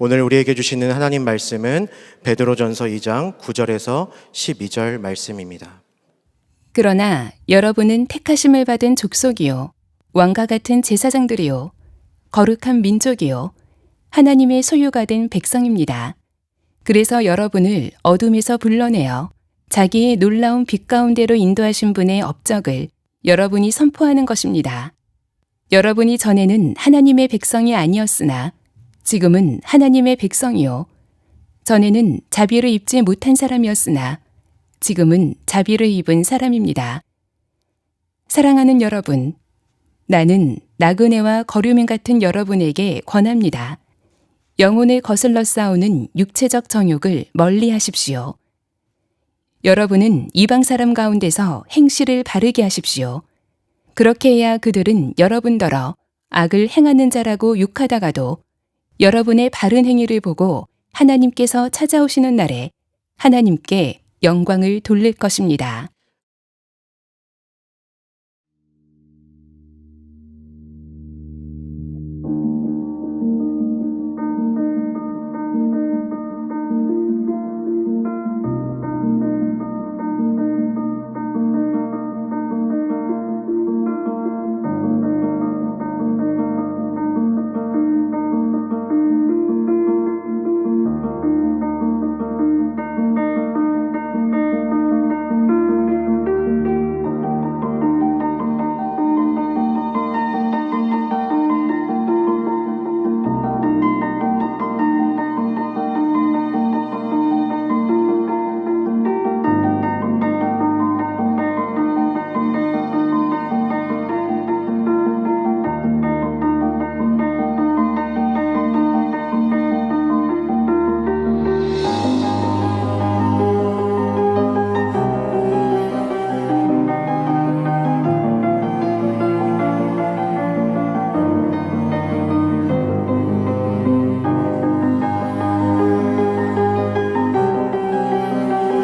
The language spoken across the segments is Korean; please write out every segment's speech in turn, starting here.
오늘 우리에게 주시는 하나님 말씀은 베드로전서 2장 9절에서 12절 말씀입니다. 그러나 여러분은 택하심을 받은 족속이요 왕과 같은 제사장들이요 거룩한 민족이요 하나님의 소유가 된 백성입니다. 그래서 여러분을 어둠에서 불러내어 자기의 놀라운 빛 가운데로 인도하신 분의 업적을 여러분이 선포하는 것입니다. 여러분이 전에는 하나님의 백성이 아니었으나 지금은 하나님의 백성이요 전에는 자비를 입지 못한 사람이었으나 지금은 자비를 입은 사람입니다. 사랑하는 여러분, 나는 나그네와 거류민 같은 여러분에게 권합니다. 영혼을 거슬러 싸우는 육체적 정욕을 멀리 하십시오. 여러분은 이방 사람 가운데서 행실을 바르게 하십시오. 그렇게 해야 그들은 여러분더러 악을 행하는 자라고 욕하다가도 여러분의 바른 행위를 보고 하나님께서 찾아오시는 날에 하나님께 영광을 돌릴 것입니다.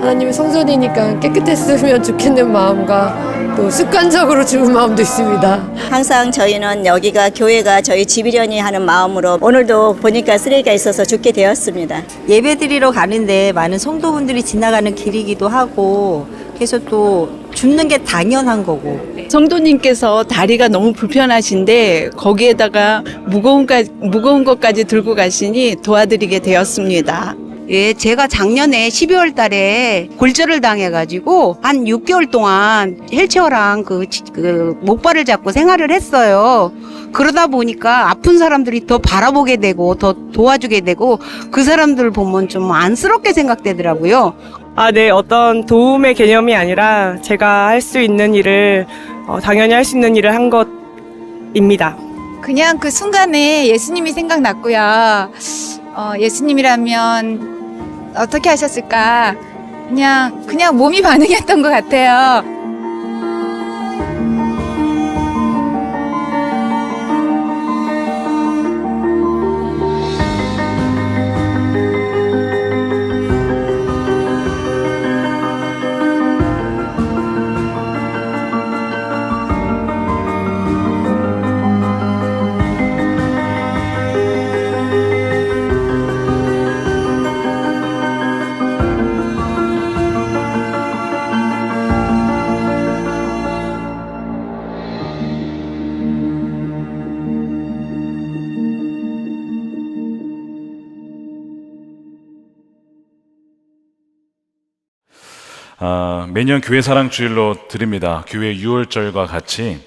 하나님의 성전이니까 깨끗했으면 좋겠는 마음과 또 습관적으로 주는 마음도 있습니다. 항상 저희는 여기가 교회가 저희 집이려니 하는 마음으로 오늘도 보니까 쓰레기가 있어서 죽게 되었습니다. 예배드리러 가는데 많은 성도분들이 지나가는 길이기도 하고 그래서 또 줍는 게 당연한 거고 성도님께서 다리가 너무 불편하신데 거기에다가 무거운 것까지 들고 가시니 도와드리게 되었습니다. 예, 제가 작년에 12월 달에 골절을 당해가지고 한 6개월 동안 휠체어랑 목발을 잡고 생활을 했어요. 그러다 보니까 아픈 사람들이 더 바라보게 되고 더 도와주게 되고 그 사람들 보면 좀 안쓰럽게 생각되더라고요. 네, 어떤 도움의 개념이 아니라 제가 할 수 있는 일을 당연히 할 수 있는 일을 한 것입니다. 그냥 그 순간에 예수님이 생각났고요. 예수님이라면 어떻게 하셨을까? 그냥 몸이 반응했던 것 같아요. 매년 교회 사랑 주일로 드립니다. 교회 유월절과 같이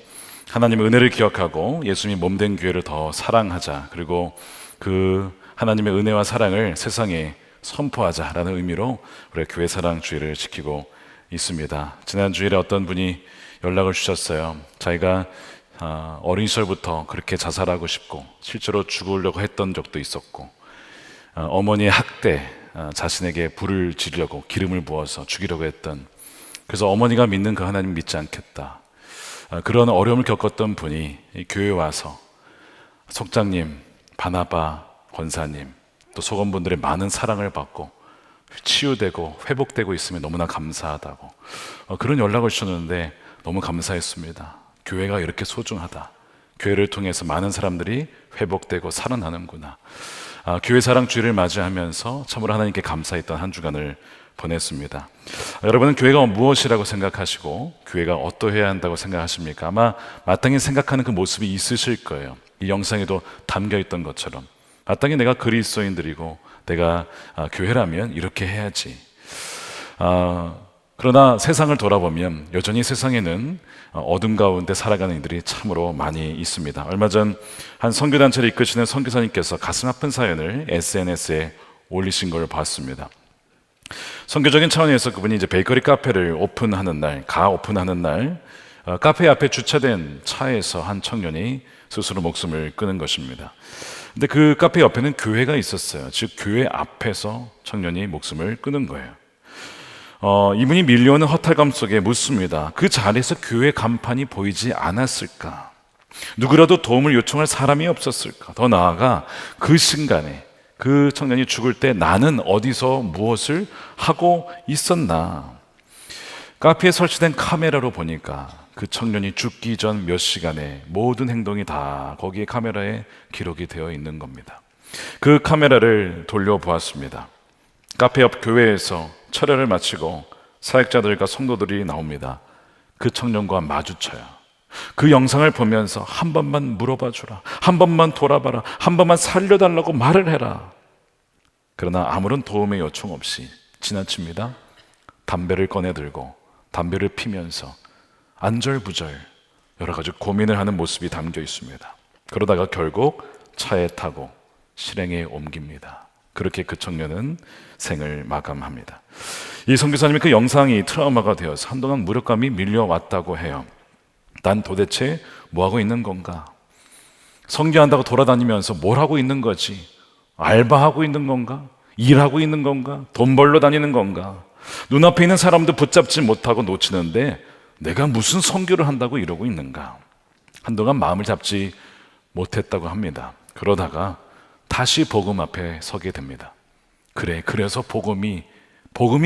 하나님의 은혜를 기억하고 예수님이 몸된 교회를 더 사랑하자, 그리고 그 하나님의 은혜와 사랑을 세상에 선포하자라는 의미로 우리가 교회 사랑 주일을 지키고 있습니다. 지난 주일에 어떤 분이 연락을 주셨어요. 자기가 어린 시절부터 그렇게 자살하고 싶고 실제로 죽으려고 했던 적도 있었고, 어머니의 학대, 자신에게 불을 지르려고 기름을 부어서 죽이려고 했던, 그래서 어머니가 믿는 그 하나님 믿지 않겠다, 그런 어려움을 겪었던 분이 교회에 와서 속장님, 바나바 권사님, 또 소검분들의 많은 사랑을 받고 치유되고 회복되고 있으면 너무나 감사하다고 그런 연락을 주셨는데 너무 감사했습니다. 교회가 이렇게 소중하다, 교회를 통해서 많은 사람들이 회복되고 살아나는구나. 교회 사랑 주일을 맞이하면서 참으로 하나님께 감사했던 한 주간을 보냈습니다. 여러분은 교회가 무엇이라고 생각하시고 교회가 어떠해야 한다고 생각하십니까? 아마 마땅히 생각하는 그 모습이 있으실 거예요. 이 영상에도 담겨있던 것처럼 마땅히 내가 그리스도인들이고 내가 교회라면 이렇게 해야지. 그러나 세상을 돌아보면 여전히 세상에는 어둠 가운데 살아가는 이들이 참으로 많이 있습니다. 얼마 전 한 선교단체를 이끄시는 선교사님께서 가슴 아픈 사연을 SNS에 올리신 걸 봤습니다. 선교적인 차원에서 그분이 이제 베이커리 카페를 오픈하는 날, 오픈하는 날, 카페 앞에 주차된 차에서 한 청년이 스스로 목숨을 끊은 것입니다. 근데 그 카페 옆에는 교회가 있었어요. 즉 교회 앞에서 청년이 목숨을 끊은 거예요. 이분이 밀려오는 허탈감 속에 묻습니다. 그 자리에서 교회 간판이 보이지 않았을까? 누구라도 도움을 요청할 사람이 없었을까? 더 나아가 그 순간에 그 청년이 죽을 때 나는 어디서 무엇을 하고 있었나? 카페에 설치된 카메라로 보니까 그 청년이 죽기 전 몇 시간에 모든 행동이 다 거기에 카메라에 기록이 되어 있는 겁니다. 그 카메라를 돌려보았습니다. 카페 옆 교회에서 철회를 마치고 사역자들과 성도들이 나옵니다. 그 청년과 마주쳐요. 그 영상을 보면서 한 번만 물어봐 주라, 한 번만 돌아봐라, 한 번만 살려달라고 말을 해라. 그러나 아무런 도움의 요청 없이 지나칩니다. 담배를 꺼내 들고 담배를 피면서 안절부절 여러 가지 고민을 하는 모습이 담겨 있습니다. 그러다가 결국 차에 타고 실행에 옮깁니다. 그렇게 그 청년은 생을 마감합니다. 이 선교사님이 그 영상이 트라우마가 되어서 한동안 무력감이 밀려왔다고 해요. 난 도대체 뭐하고 있는 건가? 선교한다고 돌아다니면서 뭘 하고 있는 거지? 알바하고 있는 건가? 일하고 있는 건가? 돈 벌러 다니는 건가? 눈앞에 있는 사람도 붙잡지 못하고 놓치는데 내가 무슨 선교를 한다고 이러고 있는가? 한동안 마음을 잡지 못했다고 합니다. 그러다가 다시 복음 앞에 서게 됩니다. 그래서 복음이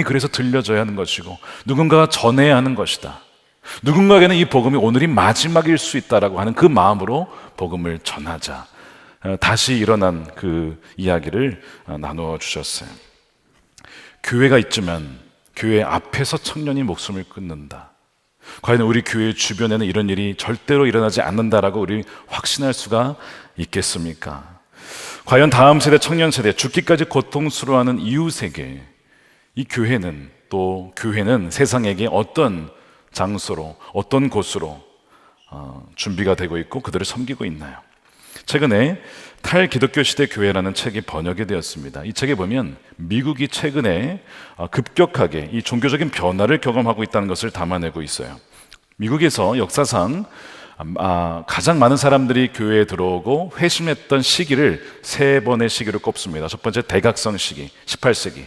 그래서 들려져야 하는 것이고 누군가가 전해야 하는 것이다. 누군가에게는 이 복음이 오늘이 마지막일 수 있다라고 하는 그 마음으로 복음을 전하자. 다시 일어난 그 이야기를 나누어 주셨어요. 교회가 있지만 교회 앞에서 청년이 목숨을 끊는다. 과연 우리 교회 주변에는 이런 일이 절대로 일어나지 않는다라고 우리 확신할 수가 있겠습니까? 과연 다음 세대, 청년 세대, 죽기까지 고통스러워하는 이웃에게 이 교회는 세상에게 어떤 장소로, 어떤 곳으로 준비가 되고 있고 그들을 섬기고 있나요? 최근에 탈기독교 시대 교회라는 책이 번역이 되었습니다. 이 책에 보면 미국이 최근에 급격하게 이 종교적인 변화를 경험하고 있다는 것을 담아내고 있어요. 미국에서 역사상 가장 많은 사람들이 교회에 들어오고 회심했던 시기를 세 번의 시기로 꼽습니다. 첫 번째 대각성 시기, 18세기.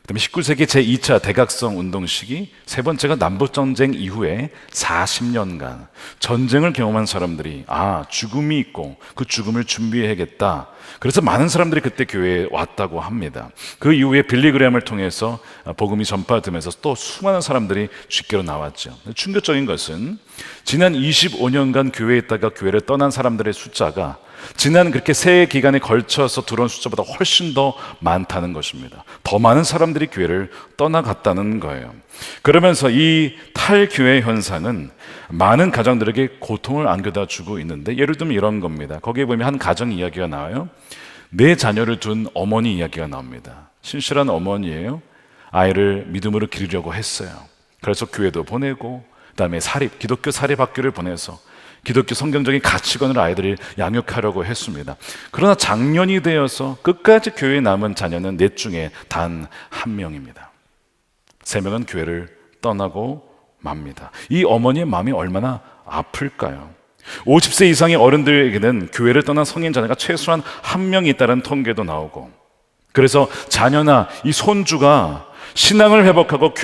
그다음에 19세기 제2차 대각성 운동 시기, 세 번째가 남북전쟁 이후에 40년간 전쟁을 경험한 사람들이 죽음이 있고 그 죽음을 준비해야겠다. 그래서 많은 사람들이 그때 교회에 왔다고 합니다. 그 이후에 빌리그램을 통해서 복음이 전파되면서 또 수많은 사람들이 주께로 나왔죠. 충격적인 것은 지난 25년간 교회에 있다가 교회를 떠난 사람들의 숫자가 지난 그렇게 세 기간에 걸쳐서 들어온 숫자보다 훨씬 더 많다는 것입니다. 더 많은 사람들이 교회를 떠나갔다는 거예요. 그러면서 이 탈교회 현상은 많은 가정들에게 고통을 안겨다 주고 있는데, 예를 들면 이런 겁니다. 거기에 보면 한 가정 이야기가 나와요. 4자녀를 둔 어머니 이야기가 나옵니다. 신실한 어머니예요. 아이를 믿음으로 기르려고 했어요. 그래서 교회도 보내고 그다음에 기독교 사립학교를 보내서 기독교 성경적인 가치관을 아이들을 양육하려고 했습니다. 그러나 장년이 되어서 끝까지 교회에 남은 자녀는 4 중에 단 1명입니다. 3명은 교회를 떠나고 맙니다. 이 어머니의 마음이 얼마나 아플까요? 50세 이상의 어른들에게는 교회를 떠난 성인 자녀가 최소한 1명이 있다는 통계도 나오고, 그래서 자녀나 이 손주가 신앙을 회복하고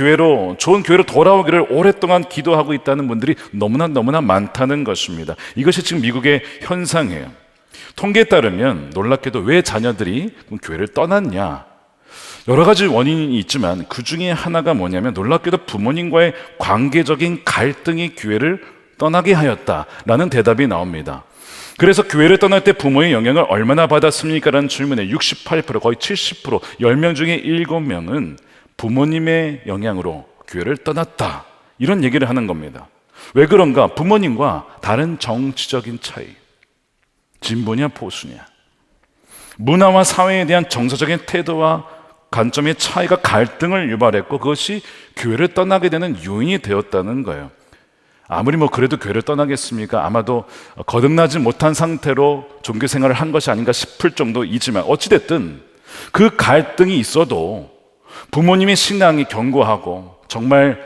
좋은 교회로 돌아오기를 오랫동안 기도하고 있다는 분들이 너무나 많다는 것입니다. 이것이 지금 미국의 현상이에요. 통계에 따르면 놀랍게도 왜 자녀들이 교회를 떠났냐, 여러 가지 원인이 있지만 그 중에 하나가 뭐냐면 놀랍게도 부모님과의 관계적인 갈등이 교회를 떠나게 하였다라는 대답이 나옵니다. 그래서 교회를 떠날 때 부모의 영향을 얼마나 받았습니까? 라는 질문에 68%, 거의 70%, 10명 중에 7명은 부모님의 영향으로 교회를 떠났다. 이런 얘기를 하는 겁니다. 왜 그런가? 부모님과 다른 정치적인 차이. 진보냐 보수냐. 문화와 사회에 대한 정서적인 태도와 관점의 차이가 갈등을 유발했고 그것이 교회를 떠나게 되는 요인이 되었다는 거예요. 아무리 그래도 교회를 떠나겠습니까? 아마도 거듭나지 못한 상태로 종교 생활을 한 것이 아닌가 싶을 정도이지만 어찌됐든 그 갈등이 있어도 부모님의 신앙이 견고하고 정말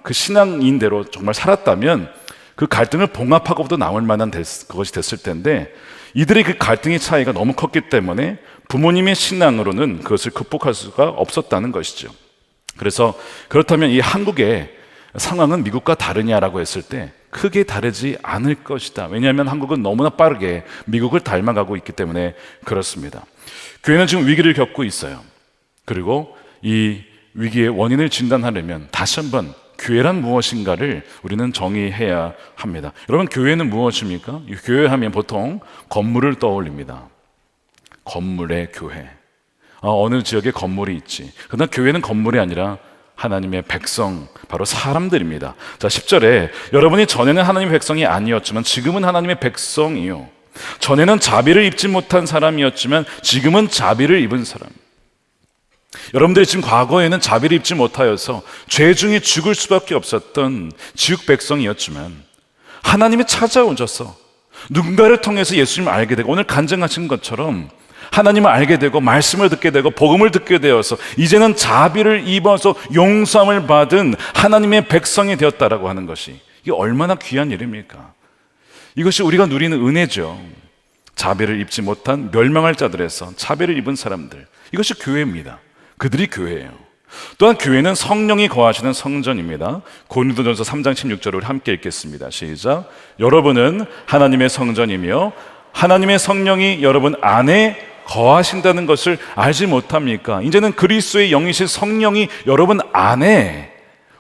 그 신앙인대로 정말 살았다면 그 갈등을 봉합하고도 나올 만한 그것이 됐을 텐데 이들의 그 갈등의 차이가 너무 컸기 때문에 부모님의 신앙으로는 그것을 극복할 수가 없었다는 것이죠. 그래서 그렇다면 이 한국의 상황은 미국과 다르냐라고 했을 때 크게 다르지 않을 것이다. 왜냐하면 한국은 너무나 빠르게 미국을 닮아가고 있기 때문에 그렇습니다. 교회는 지금 위기를 겪고 있어요. 그리고 이 위기의 원인을 진단하려면 다시 한번 교회란 무엇인가를 우리는 정의해야 합니다. 여러분, 교회는 무엇입니까? 교회 하면 보통 건물을 떠올립니다. 건물의 교회. 어느 지역에 건물이 있지. 그러나 교회는 건물이 아니라 하나님의 백성, 바로 사람들입니다. 자, 10절에 여러분이 전에는 하나님의 백성이 아니었지만 지금은 하나님의 백성이요. 전에는 자비를 입지 못한 사람이었지만 지금은 자비를 입은 사람. 여러분들이 지금 과거에는 자비를 입지 못하여서 죄 중에 죽을 수밖에 없었던 지옥 백성이었지만 하나님이 찾아오셔서 누군가를 통해서 예수님을 알게 되고 오늘 간증하신 것처럼 하나님을 알게 되고 말씀을 듣게 되고 복음을 듣게 되어서 이제는 자비를 입어서 용서함을 받은 하나님의 백성이 되었다라고 하는 것이 이게 얼마나 귀한 일입니까? 이것이 우리가 누리는 은혜죠. 자비를 입지 못한 멸망할 자들에서 자비를 입은 사람들, 이것이 교회입니다. 그들이 교회예요. 또한 교회는 성령이 거하시는 성전입니다. 고린도전서 3장 16절을 함께 읽겠습니다. 시작. 여러분은 하나님의 성전이며 하나님의 성령이 여러분 안에 거하신다는 것을 알지 못합니까? 이제는 그리스도의 영이신 성령이 여러분 안에,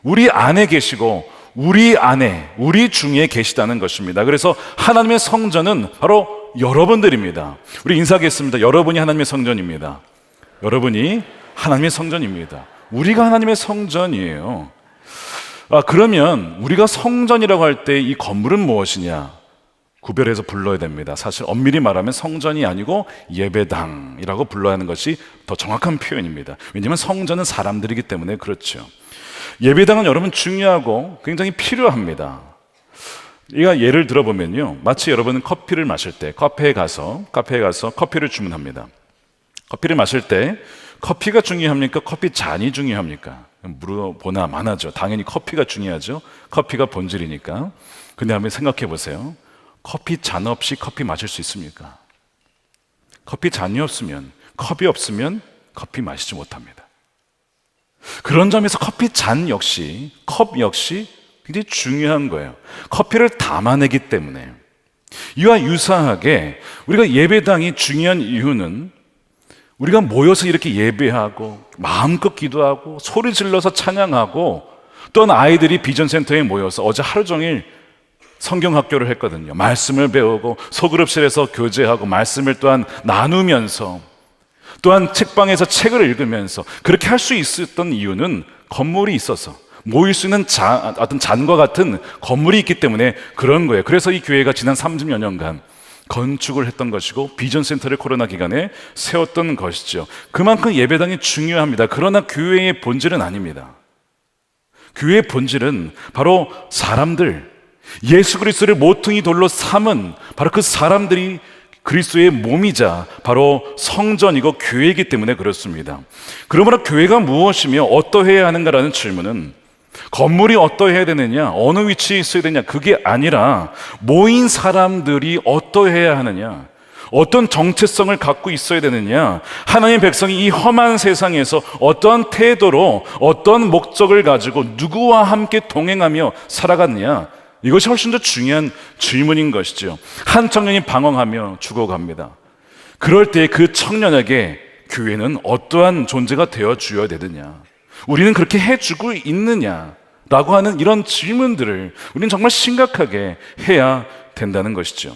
우리 안에 계시고 우리 안에, 우리 중에 계시다는 것입니다. 그래서 하나님의 성전은 바로 여러분들입니다. 우리 인사하겠습니다. 여러분이 하나님의 성전입니다. 여러분이 하나님의 성전입니다. 우리가 하나님의 성전이에요. 그러면 우리가 성전이라고 할 때 이 건물은 무엇이냐? 구별해서 불러야 됩니다. 사실 엄밀히 말하면 성전이 아니고 예배당이라고 불러야 하는 것이 더 정확한 표현입니다. 왜냐하면 성전은 사람들이기 때문에 그렇죠. 예배당은 여러분 중요하고 굉장히 필요합니다. 예를 들어보면요, 마치 여러분은 커피를 마실 때 카페에 가서 커피를 주문합니다. 커피를 마실 때 커피가 중요합니까? 커피 잔이 중요합니까? 물어보나 마나죠. 당연히 커피가 중요하죠. 커피가 본질이니까. 근데 한번 생각해 보세요. 커피 잔 없이 커피 마실 수 있습니까? 커피 잔이 없으면, 컵이 없으면 커피 마시지 못합니다. 그런 점에서 커피 잔 역시, 컵 역시 굉장히 중요한 거예요. 커피를 담아내기 때문에. 이와 유사하게 우리가 예배당이 중요한 이유는 우리가 모여서 이렇게 예배하고 마음껏 기도하고 소리 질러서 찬양하고 또한 아이들이 비전센터에 모여서 어제 하루 종일 성경학교를 했거든요. 말씀을 배우고 소그룹실에서 교제하고 말씀을 또한 나누면서 또한 책방에서 책을 읽으면서 그렇게 할 수 있었던 이유는 건물이 있어서 모일 수 있는 어떤 잔과 같은 건물이 있기 때문에 그런 거예요. 그래서 이 교회가 지난 30여 년간 건축을 했던 것이고 비전센터를 코로나 기간에 세웠던 것이죠. 그만큼 예배당이 중요합니다. 그러나 교회의 본질은 아닙니다. 교회의 본질은 바로 사람들, 예수 그리스도를 모퉁이 돌로 삼은 바로 그 사람들이 그리스도의 몸이자 바로 성전이고 교회이기 때문에 그렇습니다. 그러므로 교회가 무엇이며 어떠해야 하는가라는 질문은 건물이 어떠해야 되느냐, 어느 위치에 있어야 되냐, 그게 아니라 모인 사람들이 어떠해야 하느냐, 어떤 정체성을 갖고 있어야 되느냐, 하나님의 백성이 이 험한 세상에서 어떠한 태도로 어떠한 목적을 가지고 누구와 함께 동행하며 살아갔느냐, 이것이 훨씬 더 중요한 질문인 것이죠. 한 청년이 방황하며 죽어갑니다. 그럴 때 그 청년에게 교회는 어떠한 존재가 되어 주어야 되느냐, 우리는 그렇게 해주고 있느냐라고 하는 이런 질문들을 우리는 정말 심각하게 해야 된다는 것이죠.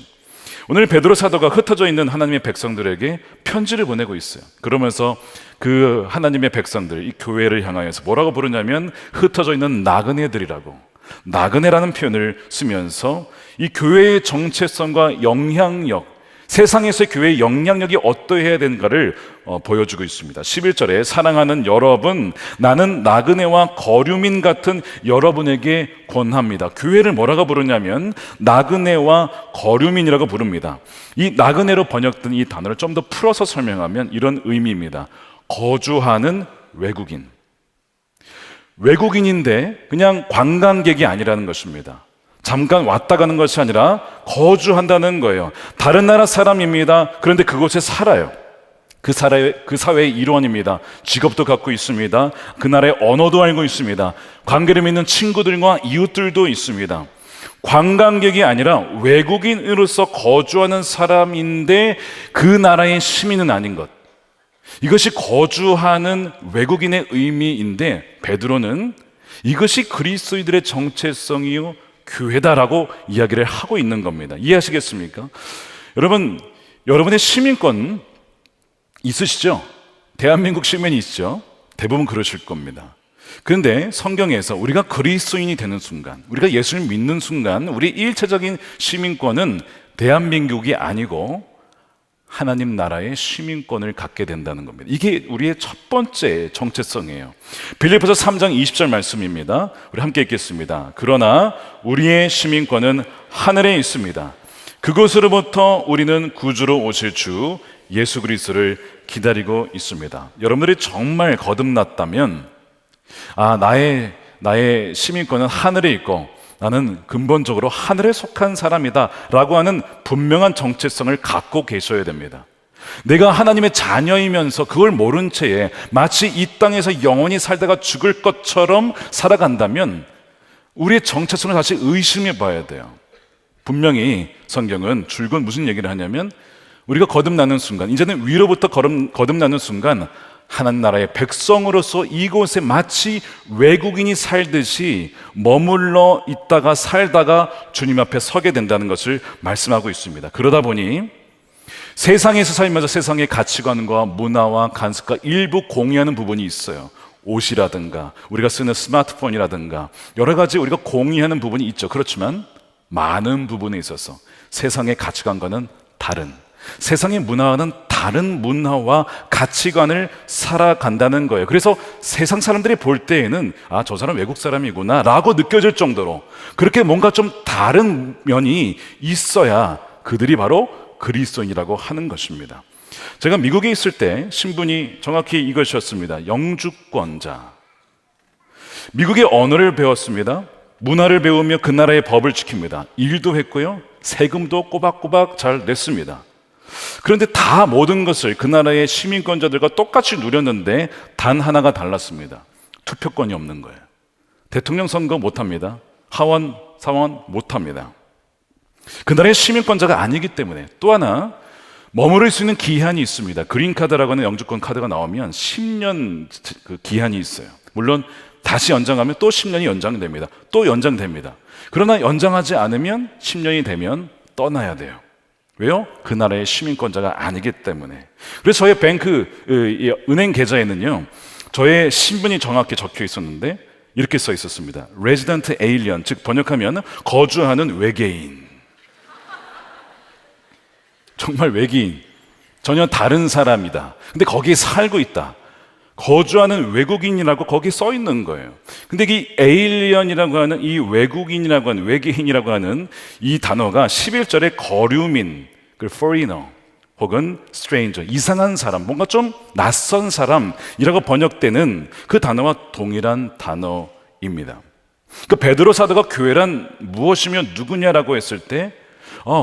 오늘 베드로 사도가 흩어져 있는 하나님의 백성들에게 편지를 보내고 있어요. 그러면서 그 하나님의 백성들, 이 교회를 향하여서 뭐라고 부르냐면 흩어져 있는 나그네들이라고, 나그네라는 표현을 쓰면서 이 교회의 정체성과 영향력, 세상에서의 교회의 영향력이 어떠해야 되는가를 보여주고 있습니다. 11절에 사랑하는 여러분, 나는 나그네와 거류민 같은 여러분에게 권합니다. 교회를 뭐라고 부르냐면 나그네와 거류민이라고 부릅니다. 이 나그네로 번역된 이 단어를 좀 더 풀어서 설명하면 이런 의미입니다. 거주하는 외국인. 외국인인데 그냥 관광객이 아니라는 것입니다. 잠깐 왔다 가는 것이 아니라 거주한다는 거예요. 다른 나라 사람입니다. 그런데 그곳에 살아요. 그 사회의 일원입니다. 직업도 갖고 있습니다. 그 나라의 언어도 알고 있습니다. 관계를 맺는 친구들과 이웃들도 있습니다. 관광객이 아니라 외국인으로서 거주하는 사람인데 그 나라의 시민은 아닌 것. 이것이 거주하는 외국인의 의미인데 베드로는 이것이 그리스도인들의 정체성이요 교회다라고 이야기를 하고 있는 겁니다. 이해하시겠습니까? 여러분, 여러분의 시민권 있으시죠? 대한민국 시민이 있죠? 대부분 그러실 겁니다. 그런데 성경에서 우리가 그리스도인이 되는 순간, 우리가 예수를 믿는 순간 우리 일차적인 시민권은 대한민국이 아니고 하나님 나라의 시민권을 갖게 된다는 겁니다. 이게 우리의 첫 번째 정체성이에요. 빌립보서 3장 20절 말씀입니다. 우리 함께 읽겠습니다. 그러나 우리의 시민권은 하늘에 있습니다. 그곳으로부터 우리는 구주로 오실 주 예수 그리스도를 기다리고 있습니다. 여러분들이 정말 거듭났다면 나의 시민권은 하늘에 있고 나는 근본적으로 하늘에 속한 사람이다 라고 하는 분명한 정체성을 갖고 계셔야 됩니다. 내가 하나님의 자녀이면서 그걸 모른 채에 마치 이 땅에서 영원히 살다가 죽을 것처럼 살아간다면 우리의 정체성을 다시 의심해 봐야 돼요. 분명히 성경은 줄곧 무슨 얘기를 하냐면 우리가 거듭나는 순간, 이제는 위로부터 거듭나는 순간 하나님 나라의 백성으로서 이곳에 마치 외국인이 살듯이 머물러 있다가 살다가 주님 앞에 서게 된다는 것을 말씀하고 있습니다. 그러다 보니 세상에서 살면서 세상의 가치관과 문화와 간습과 일부 공유하는 부분이 있어요. 옷이라든가 우리가 쓰는 스마트폰이라든가 여러 가지 우리가 공유하는 부분이 있죠. 그렇지만 많은 부분에 있어서 세상의 가치관과는 다른, 세상의 문화와는 다른 문화와 가치관을 살아간다는 거예요. 그래서 세상 사람들이 볼 때에는 저 사람 외국 사람이구나 라고 느껴질 정도로 그렇게 뭔가 좀 다른 면이 있어야 그들이 바로 그리스도인이라고 하는 것입니다. 제가 미국에 있을 때 신분이 정확히 이것이었습니다. 영주권자. 미국의 언어를 배웠습니다. 문화를 배우며 그 나라의 법을 지킵니다. 일도 했고요. 세금도 꼬박꼬박 잘 냈습니다. 그런데 다 모든 것을 그 나라의 시민권자들과 똑같이 누렸는데 단 하나가 달랐습니다. 투표권이 없는 거예요. 대통령 선거 못합니다. 하원, 상원 못합니다. 그 나라의 시민권자가 아니기 때문에. 또 하나 머무를 수 있는 기한이 있습니다. 그린카드라고 하는 영주권 카드가 나오면 10년 그 기한이 있어요. 물론 다시 연장하면 또 10년이 연장됩니다. 또 연장됩니다. 그러나 연장하지 않으면 10년이 되면 떠나야 돼요. 왜요? 그 나라의 시민권자가 아니기 때문에. 그래서 저의 은행 계좌에는요, 저의 신분이 정확히 적혀 있었는데 이렇게 써 있었습니다. Resident Alien, 즉 번역하면 거주하는 외계인. 정말 외계인, 전혀 다른 사람이다. 근데 거기에 살고 있다. 거주하는 외국인이라고 거기 써 있는 거예요. 근데 이 에일리언이라고 하는 이 외국인이라고 하는 외계인이라고 하는 이 단어가 11절에 거류민, 그 foreigner 혹은 stranger, 이상한 사람, 뭔가 좀 낯선 사람이라고 번역되는 그 단어와 동일한 단어입니다. 그 베드로 사도가 교회란 무엇이며 누구냐라고 했을 때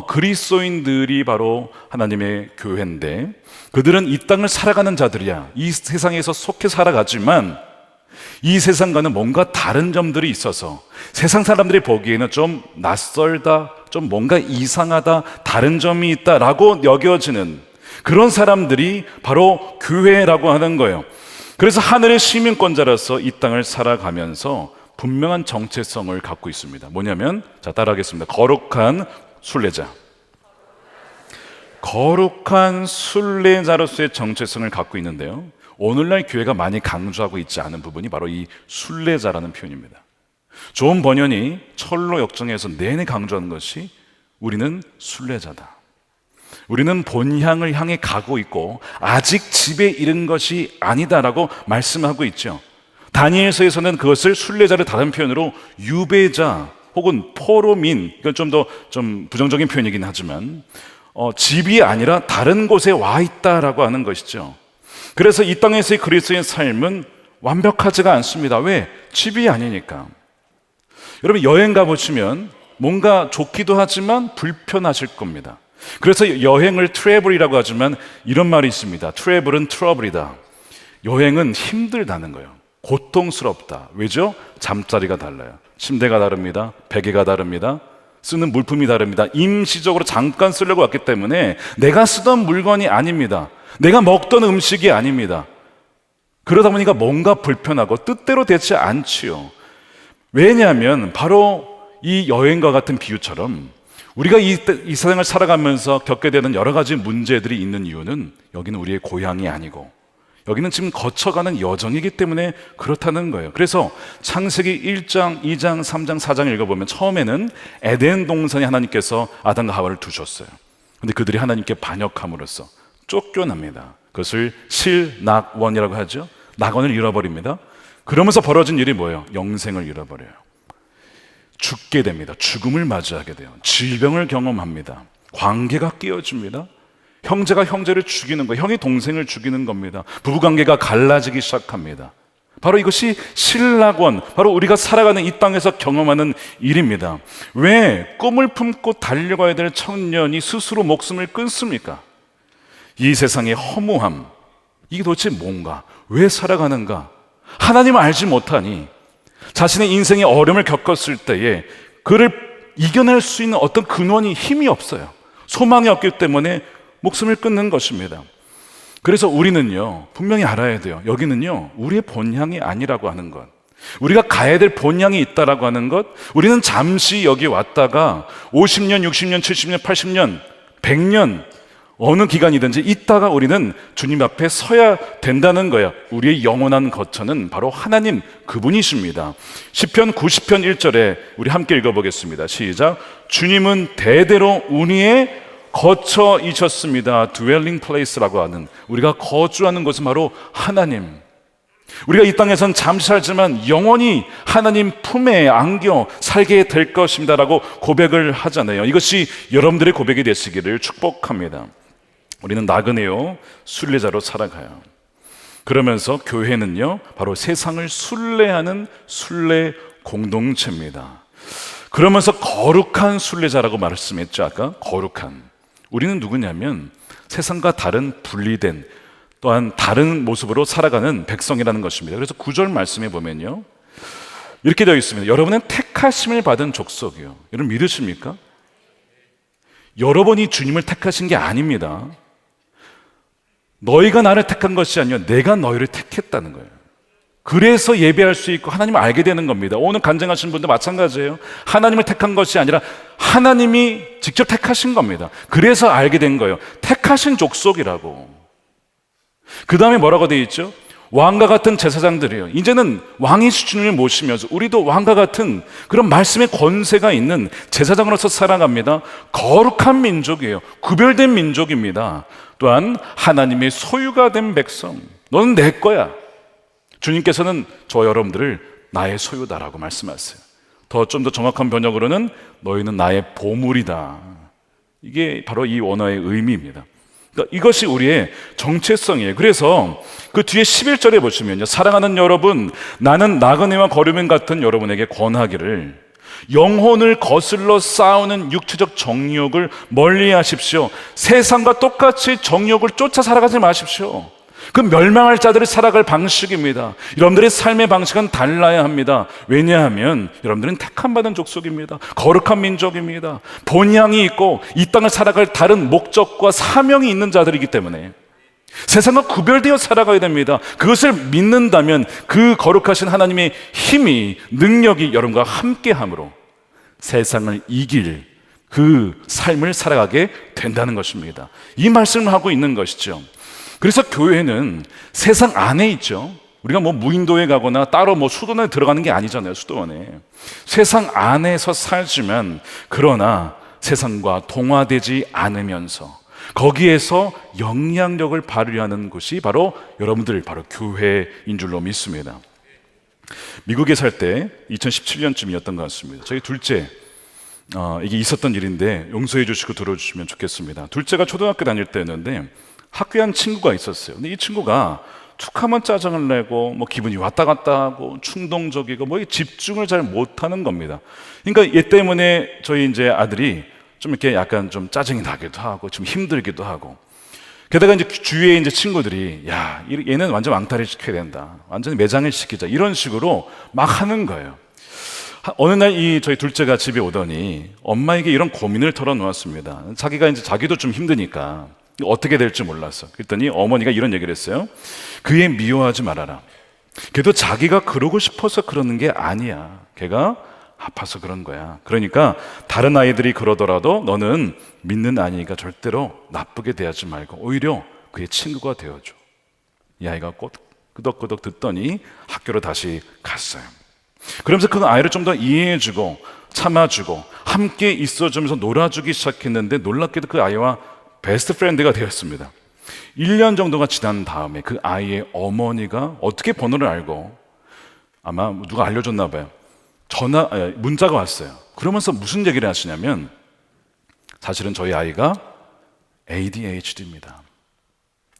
그리스도인들이 바로 하나님의 교회인데 그들은 이 땅을 살아가는 자들이야. 이 세상에서 속해 살아가지만 이 세상과는 뭔가 다른 점들이 있어서 세상 사람들이 보기에는 좀 낯설다, 좀 뭔가 이상하다, 다른 점이 있다라고 여겨지는 그런 사람들이 바로 교회라고 하는 거예요. 그래서 하늘의 시민권자로서 이 땅을 살아가면서 분명한 정체성을 갖고 있습니다. 뭐냐면, 자, 따라하겠습니다. 거룩한 순례자. 거룩한 순례자로서의 정체성을 갖고 있는데요, 오늘날 교회가 많이 강조하고 있지 않은 부분이 바로 이 순례자라는 표현입니다. 좋은 번연이 철로 역정에서 내내 강조하는 것이 우리는 순례자다. 우리는 본향을 향해 가고 있고 아직 집에 이른 것이 아니다라고 말씀하고 있죠. 다니엘서에서는 그것을 순례자를 다른 표현으로 유배자 혹은 포로민, 이건 좀 더 부정적인 표현이긴 하지만 집이 아니라 다른 곳에 와 있다라고 하는 것이죠. 그래서 이 땅에서의 그리스도의 삶은 완벽하지가 않습니다. 왜? 집이 아니니까. 여러분, 여행 가보시면 뭔가 좋기도 하지만 불편하실 겁니다. 그래서 여행을 트래블이라고 하지만 이런 말이 있습니다. 트래블은 트러블이다. 여행은 힘들다는 거예요. 고통스럽다. 왜죠? 잠자리가 달라요. 침대가 다릅니다. 베개가 다릅니다. 쓰는 물품이 다릅니다. 임시적으로 잠깐 쓰려고 왔기 때문에 내가 쓰던 물건이 아닙니다. 내가 먹던 음식이 아닙니다. 그러다 보니까 뭔가 불편하고 뜻대로 되지 않지요. 왜냐하면 바로 이 여행과 같은 비유처럼 우리가 이 세상을 살아가면서 겪게 되는 여러 가지 문제들이 있는 이유는 여기는 우리의 고향이 아니고 여기는 지금 거쳐가는 여정이기 때문에 그렇다는 거예요. 그래서 창세기 1장, 2장, 3장, 4장 읽어보면 처음에는 에덴 동산에 하나님께서 아담과 하와를 두셨어요. 근데 그들이 하나님께 반역함으로써 쫓겨납니다. 그것을 실낙원이라고 하죠. 낙원을 잃어버립니다. 그러면서 벌어진 일이 뭐예요? 영생을 잃어버려요. 죽게 됩니다. 죽음을 맞이하게 돼요. 질병을 경험합니다. 관계가 깨어집니다. 형제가 형제를 죽이는 거, 형이 동생을 죽이는 겁니다. 부부관계가 갈라지기 시작합니다. 바로 이것이 실낙원, 바로 우리가 살아가는 이 땅에서 경험하는 일입니다. 왜 꿈을 품고 달려가야 될 청년이 스스로 목숨을 끊습니까? 이 세상의 허무함, 이게 도대체 뭔가? 왜 살아가는가? 하나님을 알지 못하니 자신의 인생의 어려움을 겪었을 때에 그를 이겨낼 수 있는 어떤 근원이, 힘이 없어요. 소망이 없기 때문에 목숨을 끊는 것입니다. 그래서 우리는요, 분명히 알아야 돼요. 여기는요, 우리의 본향이 아니라고 하는 것, 우리가 가야 될 본향이 있다라고 하는 것, 우리는 잠시 여기 왔다가 50년, 60년, 70년, 80년, 100년 어느 기간이든지 있다가 우리는 주님 앞에 서야 된다는 거예요. 우리의 영원한 거처는 바로 하나님 그분이십니다. 시편 90편 1절에 우리 함께 읽어보겠습니다. 시작. 주님은 대대로 우리의 거처이셨습니다. dwelling place라고 하는, 우리가 거주하는 곳은 바로 하나님. 우리가 이 땅에선 잠시 살지만 영원히 하나님 품에 안겨 살게 될 것입니다라고 고백을 하잖아요. 이것이 여러분들의 고백이 되시기를 축복합니다. 우리는 나그네요, 순례자로 살아가요. 그러면서 교회는요, 바로 세상을 순례하는 순례 공동체입니다. 그러면서 거룩한 순례자라고 말씀했죠. 아까 거룩한, 우리는 누구냐면 세상과 다른 분리된, 또한 다른 모습으로 살아가는 백성이라는 것입니다. 그래서 9절 말씀에 보면요, 이렇게 되어 있습니다. 여러분은 택하심을 받은 족속이요. 여러분 믿으십니까? 여러분이 주님을 택하신 게 아닙니다. 너희가 나를 택한 것이 아니라 내가 너희를 택했다는 거예요. 그래서 예배할 수 있고 하나님을 알게 되는 겁니다. 오늘 간증하신 분도 마찬가지예요. 하나님을 택한 것이 아니라 하나님이 직접 택하신 겁니다. 그래서 알게 된 거예요. 택하신 족속이라고. 그 다음에 뭐라고 되어 있죠? 왕과 같은 제사장들이에요. 이제는 왕이신 주님을 모시면서 우리도 왕과 같은 그런 말씀의 권세가 있는 제사장으로서 살아갑니다. 거룩한 민족이에요. 구별된 민족입니다. 또한 하나님의 소유가 된 백성. 너는 내 거야. 주님께서는 저 여러분들을 나의 소유다라고 말씀하세요. 좀 더 정확한 번역으로는 너희는 나의 보물이다. 이게 바로 이 원어의 의미입니다. 그러니까 이것이 우리의 정체성이에요. 그래서 그 뒤에 11절에 보시면요, 사랑하는 여러분, 나는 나그네와 거류민 같은 여러분에게 권하기를 영혼을 거슬러 싸우는 육체적 정욕을 멀리하십시오. 세상과 똑같이 정욕을 쫓아 살아가지 마십시오. 그 멸망할 자들이 살아갈 방식입니다. 여러분들의 삶의 방식은 달라야 합니다. 왜냐하면 여러분들은 택함받은 족속입니다. 거룩한 민족입니다. 본향이 있고 이 땅을 살아갈 다른 목적과 사명이 있는 자들이기 때문에 세상과 구별되어 살아가야 됩니다. 그것을 믿는다면 그 거룩하신 하나님의 힘이, 능력이 여러분과 함께함으로 세상을 이길 그 삶을 살아가게 된다는 것입니다. 이 말씀을 하고 있는 것이죠. 그래서 교회는 세상 안에 있죠. 우리가 뭐 무인도에 가거나 따로 뭐 수도원에 들어가는 게 아니잖아요. 수도원에. 세상 안에서 살지만 그러나 세상과 동화되지 않으면서 거기에서 영향력을 발휘하는 곳이 바로 여러분들, 바로 교회인 줄로 믿습니다. 미국에 살 때 2017년쯤이었던 것 같습니다. 저희 둘째, 이게 있었던 일인데 용서해 주시고 들어주시면 좋겠습니다. 둘째가 초등학교 다닐 때였는데 학교에 한 친구가 있었어요. 근데 이 친구가 툭하면 짜증을 내고 뭐 기분이 왔다 갔다 하고 충동적이고 뭐 집중을 잘 못하는 겁니다. 그러니까 얘 때문에 저희 이제 아들이 좀 이렇게 약간 좀 짜증이 나기도 하고 좀 힘들기도 하고, 게다가 이제 주위에 이제 친구들이 야, 얘는 완전 왕따를 시켜야 된다, 완전 매장을 시키자, 이런 식으로 막 하는 거예요. 어느 날 이 저희 둘째가 집에 오더니 엄마에게 이런 고민을 털어놓았습니다. 자기가 이제 자기도 좀 힘드니까 어떻게 될지 몰랐어. 그랬더니 어머니가 이런 얘기를 했어요. 그애 미워하지 말아라. 걔도 자기가 그러고 싶어서 그러는 게 아니야. 걔가 아파서 그런 거야. 그러니까 다른 아이들이 그러더라도 너는 믿는 아이니까 절대로 나쁘게 대하지 말고 오히려 그의 친구가 되어줘. 이 아이가 끄덕끄덕 듣더니 학교로 다시 갔어요. 그러면서 그 아이를 좀 더 이해해주고 참아주고 함께 있어주면서 놀아주기 시작했는데 놀랍게도 그 아이와 베스트 프렌드가 되었습니다. 1년 정도가 지난 다음에 그 아이의 어머니가 어떻게 번호를 알고, 아마 누가 알려줬나 봐요. 문자가 왔어요. 그러면서 무슨 얘기를 하시냐면 사실은 저희 아이가 ADHD입니다.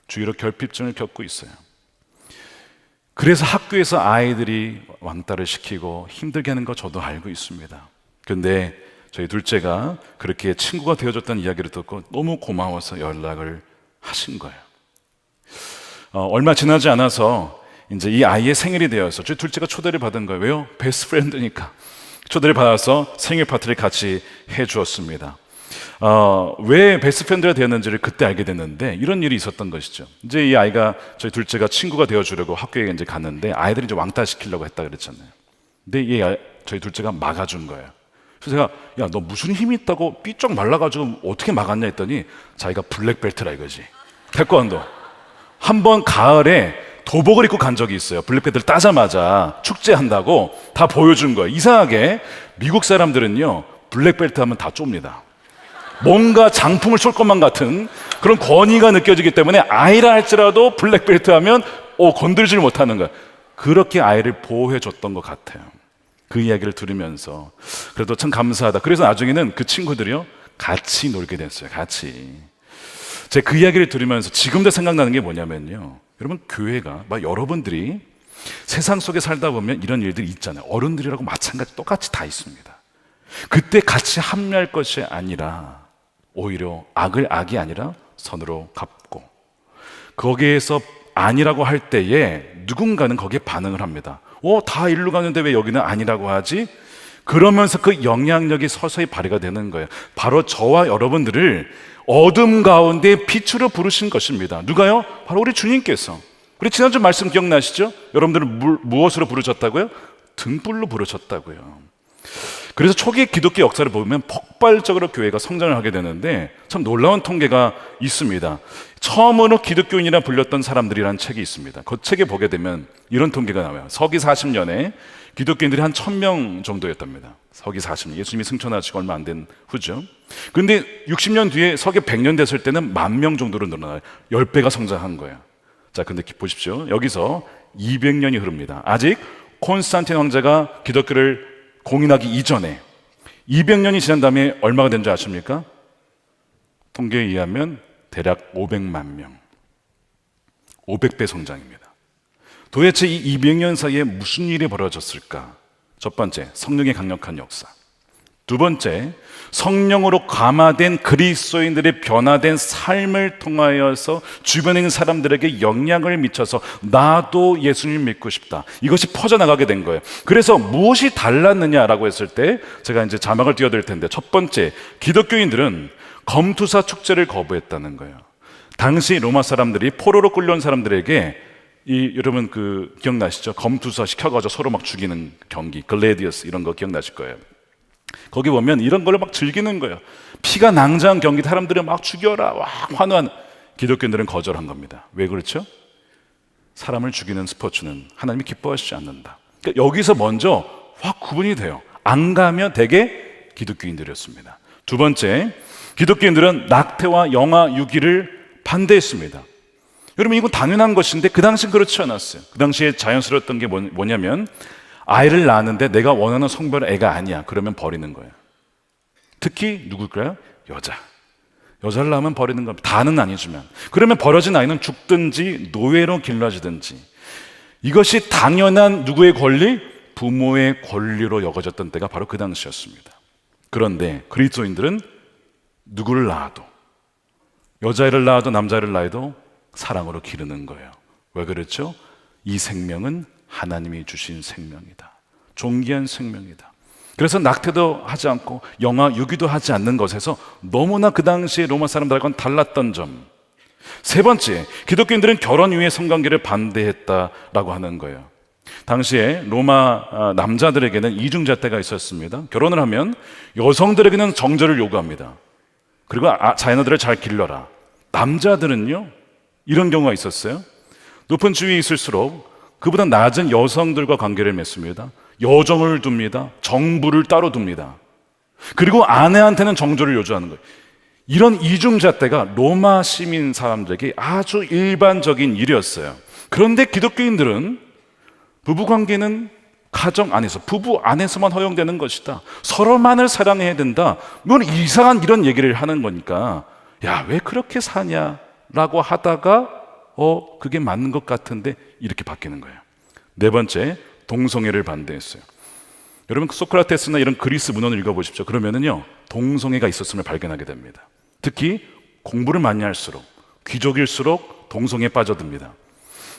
주위로 결핍증을 겪고 있어요. 그래서 학교에서 아이들이 왕따를 시키고 힘들게 하는 거 저도 알고 있습니다. 근데 저희 둘째가 그렇게 친구가 되어줬다는 이야기를 듣고 너무 고마워서 연락을 하신 거예요. 얼마 지나지 않아서 이제 이 아이의 생일이 되어서 저희 둘째가 초대를 받은 거예요. 왜요? 베스트 프렌드니까. 초대를 받아서 생일 파티를 같이 해주었습니다. 왜 베스트 프렌드가 되었는지를 그때 알게 됐는데 이런 일이 있었던 것이죠. 이제 이 아이가, 저희 둘째가 친구가 되어주려고 학교에 이제 갔는데 아이들이 이제 왕따 시키려고 했다 그랬잖아요. 근데 저희 둘째가 막아준 거예요. 그래서 제가 야, 너 무슨 힘이 있다고 삐쩍 말라가지고 어떻게 막았냐 했더니 자기가 블랙벨트라 이거지. 태권도. 한번 가을에 도복을 입고 간 적이 있어요. 블랙벨트를 따자마자 축제한다고 다 보여준 거예요. 이상하게 미국 사람들은요 블랙벨트 하면 다 좁니다. 뭔가 장풍을 쏠 것만 같은 그런 권위가 느껴지기 때문에 아이라 할지라도 블랙벨트 하면 건들지를 못하는 거예요. 그렇게 아이를 보호해 줬던 것 같아요. 그 이야기를 들으면서 그래도 참 감사하다. 그래서 나중에는 그 친구들이요 같이 놀게 됐어요. 같이. 제가 그 이야기를 들으면서 지금도 생각나는 게 뭐냐면요, 여러분, 교회가 막 여러분들이 세상 속에 살다 보면 이런 일들이 있잖아요. 어른들이라고 마찬가지 똑같이 다 있습니다. 그때 같이 합류할 것이 아니라 오히려 악을 악이 아니라 선으로 갚고, 거기에서 아니라고 할 때에 누군가는 거기에 반응을 합니다. 다 일로 가는데 왜 여기는 아니라고 하지? 그러면서 그 영향력이 서서히 발휘가 되는 거예요. 바로 저와 여러분들을 어둠 가운데 빛으로 부르신 것입니다. 누가요? 바로 우리 주님께서. 우리 지난주 말씀 기억나시죠? 여러분들을 무엇으로 부르셨다고요? 등불로 부르셨다고요. 그래서 초기 기독교 역사를 보면 폭발적으로 교회가 성장을 하게 되는데 참 놀라운 통계가 있습니다. 처음으로 기독교인이라 불렸던 사람들이라는 책이 있습니다. 그 책에 보게 되면 이런 통계가 나와요. 서기 40년에 기독교인들이 한 1000명 정도였답니다. 서기 40년, 예수님이 승천하시고 얼마 안 된 후죠. 근데 60년 뒤에 서기 100년 됐을 때는 10,000명 정도로 늘어나요. 10배가 성장한 거예요. 자, 근데 보십시오. 여기서 200년이 흐릅니다. 아직 콘스탄틴 황제가 기독교를 공인하기 이전에 200년이 지난 다음에 얼마가 된 줄 아십니까? 통계에 의하면 대략 500만 명. 500배 성장입니다. 도대체 이 200년 사이에 무슨 일이 벌어졌을까? 첫 번째, 성령의 강력한 역사. 두 번째, 성령으로 감화된 그리스도인들의 변화된 삶을 통하여서 주변에 있는 사람들에게 영향을 미쳐서 나도 예수님 믿고 싶다, 이것이 퍼져나가게 된 거예요. 그래서 무엇이 달랐느냐라고 했을 때 제가 이제 자막을 띄워드릴 텐데, 첫 번째, 기독교인들은 검투사 축제를 거부했다는 거예요. 당시 로마 사람들이 포로로 끌려온 사람들에게 여러분 기억나시죠? 검투사 시켜가지고 서로 막 죽이는 경기, 글래디어스, 이런 거 기억나실 거예요. 거기 보면 이런 걸 막 즐기는 거예요. 피가 낭자한 경기, 사람들을 막 죽여라, 와, 환호한. 기독교인들은 거절한 겁니다. 왜 그렇죠? 사람을 죽이는 스포츠는 하나님이 기뻐하시지 않는다. 그러니까 여기서 먼저 확 구분이 돼요. 안 가면 대개 기독교인들이었습니다. 두 번째, 기독교인들은 낙태와 영아 유기를 반대했습니다. 여러분, 이건 당연한 것인데 그 당시는 그렇지 않았어요. 그 당시에 자연스러웠던 게 뭐냐면 아이를 낳았는데 내가 원하는 성별의 애가 아니야. 그러면 버리는 거예요. 특히 누굴까요? 여자를 낳으면 버리는 겁니다. 다는 아니지만. 그러면 버려진 아이는 죽든지 노예로 길러지든지. 이것이 당연한 누구의 권리? 부모의 권리로 여겨졌던 때가 바로 그 당시였습니다. 그런데 그리스도인들은 누구를 낳아도, 여자애를 낳아도 남자애를 낳아도 사랑으로 기르는 거예요. 왜 그렇죠? 이 생명은 하나님이 주신 생명이다. 존귀한 생명이다. 그래서 낙태도 하지 않고 영아 유기도 하지 않는 것에서 너무나 그 당시에 로마 사람들과는 달랐던 점. 세 번째, 기독교인들은 결혼 이후의 성관계를 반대했다라고 하는 거예요. 당시에 로마 남자들에게는 이중잣대가 있었습니다. 결혼을 하면 여성들에게는 정절을 요구합니다. 그리고 자녀들을 잘 길러라. 남자들은요, 이런 경우가 있었어요. 높은 지위에 있을수록 그보다 낮은 여성들과 관계를 맺습니다. 여정을 둡니다. 정부를 따로 둡니다. 그리고 아내한테는 정조를 요구하는 거예요. 이런 이중잣대가 로마 시민 사람들에게 아주 일반적인 일이었어요. 그런데 기독교인들은 부부관계는 가정 안에서, 부부 안에서만 허용되는 것이다. 서로만을 사랑해야 된다. 이건 이상한 이런 얘기를 하는 거니까 야, 왜 그렇게 사냐라고 하다가 그게 맞는 것 같은데 이렇게 바뀌는 거예요. 네 번째, 동성애를 반대했어요. 여러분, 소크라테스나 이런 그리스 문헌을 읽어보십시오. 그러면은요, 동성애가 있었음을 발견하게 됩니다. 특히 공부를 많이 할수록, 귀족일수록 동성애에 빠져듭니다.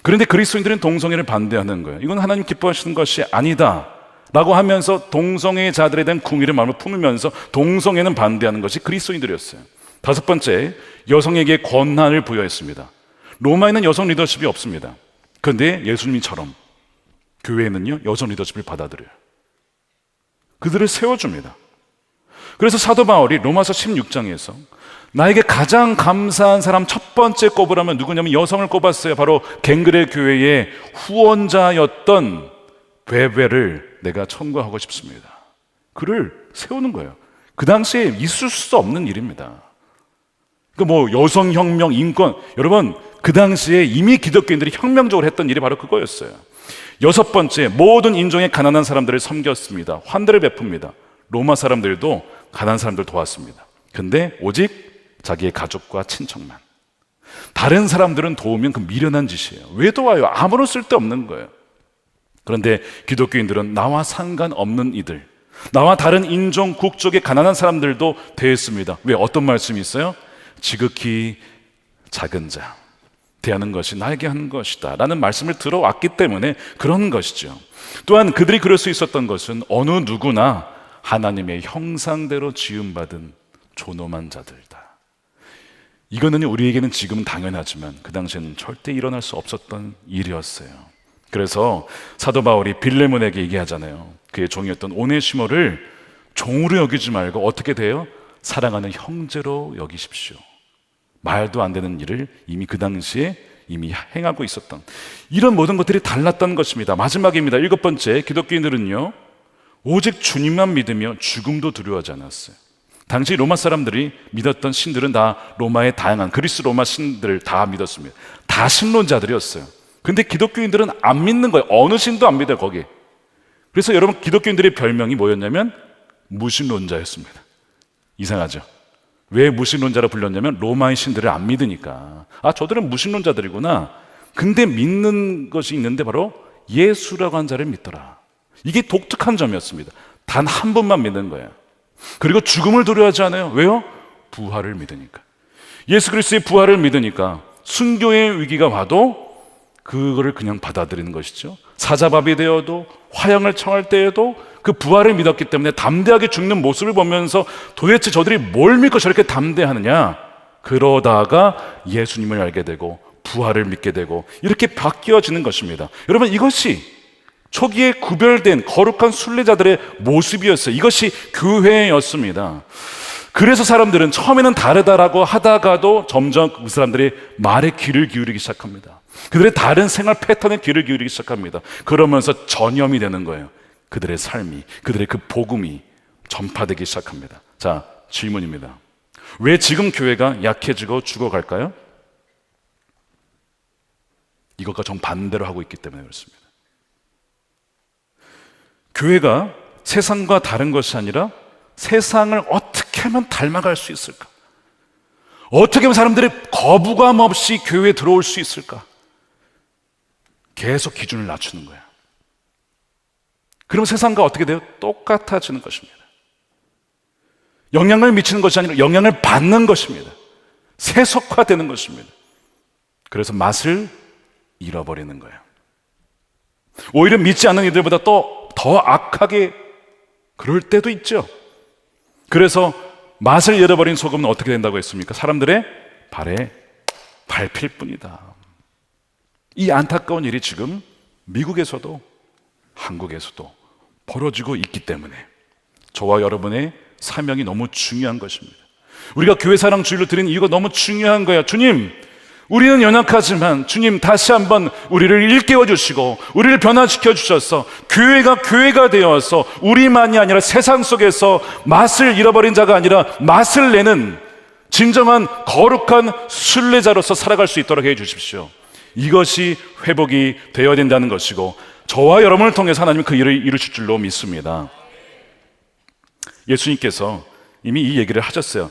그런데 그리스도인들은 동성애를 반대하는 거예요. 이건 하나님 기뻐하시는 것이 아니다 라고 하면서 동성애자들에 대한 궁일의 마음을 품으면서 동성애는 반대하는 것이 그리스도인들이었어요. 다섯 번째, 여성에게 권한을 부여했습니다. 로마에는 여성 리더십이 없습니다. 그런데 예수님처럼 교회는요, 여성 리더십을 받아들여요. 그들을 세워줍니다. 그래서 사도 바울이 로마서 16장에서 나에게 가장 감사한 사람 첫 번째 꼽으라면 누구냐면 여성을 꼽았어요. 바로 갱그레 교회의 후원자였던 베베를 내가 청구하고 싶습니다. 그를 세우는 거예요. 그 당시에 있을 수 없는 일입니다. 여성혁명, 인권, 여러분, 그 당시에 이미 기독교인들이 혁명적으로 했던 일이 바로 그거였어요. 여섯 번째, 모든 인종의 가난한 사람들을 섬겼습니다. 환대를 베풉니다. 로마 사람들도 가난한 사람들 도왔습니다. 근데 오직 자기의 가족과 친척만. 다른 사람들은 도우면 그 미련한 짓이에요. 왜 도와요? 아무런 쓸데없는 거예요. 그런데 기독교인들은 나와 상관없는 이들, 나와 다른 인종, 국적의 가난한 사람들도 대했습니다. 왜? 어떤 말씀이 있어요? 지극히 작은 자 대하는 것이 나에게 하는 것이다 라는 말씀을 들어왔기 때문에 그런 것이죠. 또한 그들이 그럴 수 있었던 것은 어느 누구나 하나님의 형상대로 지음받은 존엄한 자들이다. 이거는 우리에게는 지금은 당연하지만 그 당시에는 절대 일어날 수 없었던 일이었어요. 그래서 사도 바울이 빌레몬에게 얘기하잖아요. 그의 종이었던 오네시모를 종으로 여기지 말고 어떻게 돼요? 사랑하는 형제로 여기십시오. 말도 안 되는 일을 이미 그 당시에 이미 행하고 있었던 이런 모든 것들이 달랐던 것입니다. 마지막입니다. 일곱 번째, 기독교인들은요, 오직 주님만 믿으며 죽음도 두려워하지 않았어요. 당시 로마 사람들이 믿었던 신들은 다 로마의 다양한 그리스 로마 신들을 다 믿었습니다. 다 신론자들이었어요. 근데 기독교인들은 안 믿는 거예요. 어느 신도 안 믿어요, 거기. 그래서 여러분, 기독교인들의 별명이 뭐였냐면 무신론자였습니다. 이상하죠? 왜 무신론자로 불렸냐면 로마의 신들을 안 믿으니까. 저들은 무신론자들이구나. 근데 믿는 것이 있는데 바로 예수라고 한 자를 믿더라. 이게 독특한 점이었습니다. 단 한 분만 믿는 거예요. 그리고 죽음을 두려워하지 않아요. 왜요? 부활을 믿으니까. 예수 그리스도의 부활을 믿으니까 순교의 위기가 와도 그거를 그냥 받아들이는 것이죠. 사자밥이 되어도 화형을 청할 때에도 그 부활을 믿었기 때문에 담대하게 죽는 모습을 보면서 도대체 저들이 뭘 믿고 저렇게 담대하느냐. 그러다가 예수님을 알게 되고 부활을 믿게 되고 이렇게 바뀌어지는 것입니다. 여러분, 이것이 초기에 구별된 거룩한 순례자들의 모습이었어요. 이것이 교회였습니다. 그래서 사람들은 처음에는 다르다라고 하다가도 점점 그 사람들이 말에 귀를 기울이기 시작합니다. 그들의 다른 생활 패턴에 귀를 기울이기 시작합니다. 그러면서 전염이 되는 거예요. 그들의 삶이, 그들의 그 복음이 전파되기 시작합니다. 자, 질문입니다. 왜 지금 교회가 약해지고 죽어갈까요? 이것과 정반대로 하고 있기 때문에 그렇습니다. 교회가 세상과 다른 것이 아니라 세상을 어떻게 하면 닮아갈 수 있을까? 어떻게 하면 사람들이 거부감 없이 교회에 들어올 수 있을까? 계속 기준을 낮추는 거야. 그럼 세상과 어떻게 돼요? 똑같아지는 것입니다. 영향을 미치는 것이 아니라 영향을 받는 것입니다. 세속화되는 것입니다. 그래서 맛을 잃어버리는 거예요. 오히려 믿지 않는 이들보다 또 더 악하게 그럴 때도 있죠. 그래서 맛을 잃어버린 소금은 어떻게 된다고 했습니까? 사람들의 발에 밟힐 뿐이다. 이 안타까운 일이 지금 미국에서도 한국에서도 벌어지고 있기 때문에 저와 여러분의 사명이 너무 중요한 것입니다. 우리가 교회사랑주일로 드린 이유가 너무 중요한 거예요. 주님, 우리는 연약하지만 주님 다시 한번 우리를 일깨워 주시고 우리를 변화시켜 주셔서 교회가 되어서 우리만이 아니라 세상 속에서 맛을 잃어버린 자가 아니라 맛을 내는 진정한 거룩한 순례자로서 살아갈 수 있도록 해 주십시오. 이것이 회복이 되어야 된다는 것이고 저와 여러분을 통해서 하나님은 그 일을 이루실 줄로 믿습니다. 예수님께서 이미 이 얘기를 하셨어요.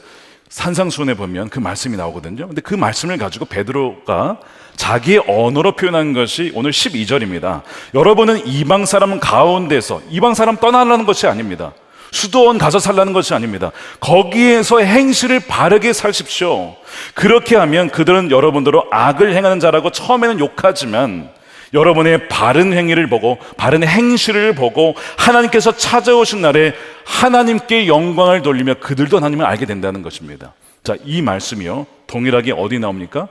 산상수훈에 보면 그 말씀이 나오거든요. 근데 그 말씀을 가지고 베드로가 자기의 언어로 표현한 것이 오늘 12절입니다. 여러분은 이방 사람 가운데서, 이방 사람 떠나려는 것이 아닙니다. 수도원 가서 살라는 것이 아닙니다. 거기에서 행실을 바르게 사십시오. 그렇게 하면 그들은 여러분들로 악을 행하는 자라고 처음에는 욕하지만 여러분의 바른 행위를 보고 바른 행실을 보고 하나님께서 찾아오신 날에 하나님께 영광을 돌리며 그들도 하나님을 알게 된다는 것입니다. 자, 이 말씀이요 동일하게 어디 나옵니까?